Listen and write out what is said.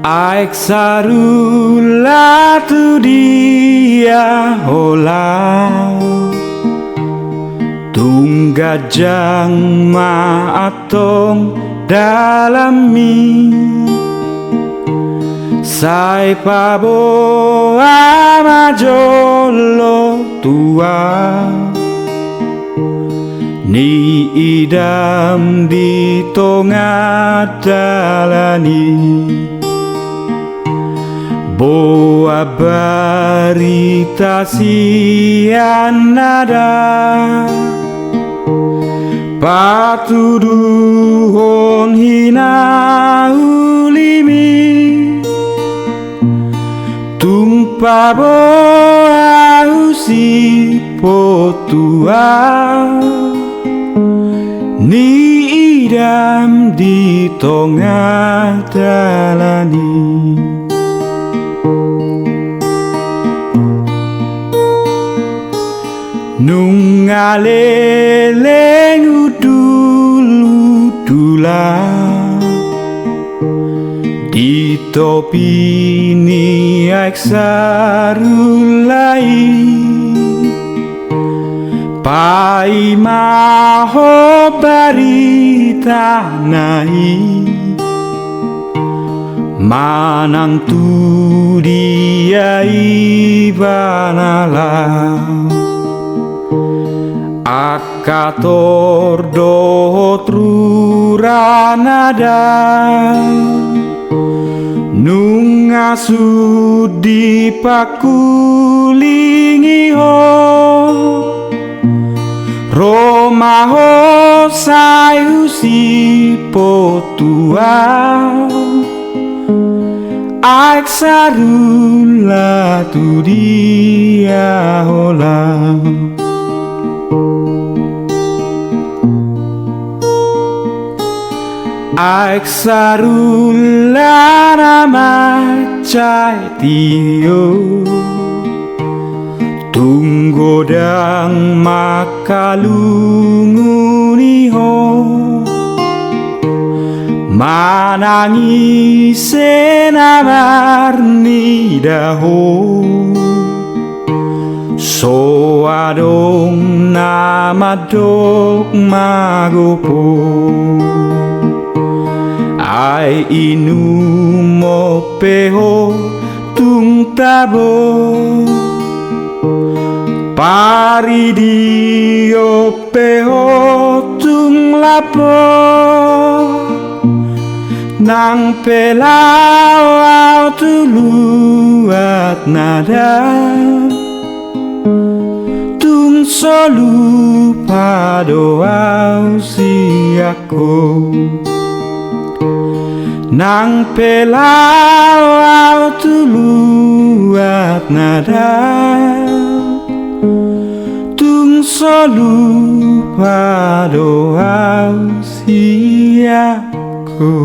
Aik sarula tu dia hola Tunggajang maatong dalami Sai pabo amajolo tua Ni idam di tengah dalani Boa barita sian nada Patuduhon hina ulimi Tumpa boa usi potua Ni idam di tengah dalani Nungaleleng udul-udula Di topi ni aik sarulai Pai maho barita nai Manang tu dia ibanala Akator dohot ruranada Nungasudi pakulingi ho Romaho sayusi potua Aik sarula tu dia hola Aik sarula nama cai tio Tunggodang makalunguni ho Manangi senamarni daho So adong nama dok magopo Ai inu mo peho tung tabo Pari dio peho tung lapo Nang pelau au tuluat nada Tung solu pado au siako Nang pelau au tuluat nada Tung solu pado au siako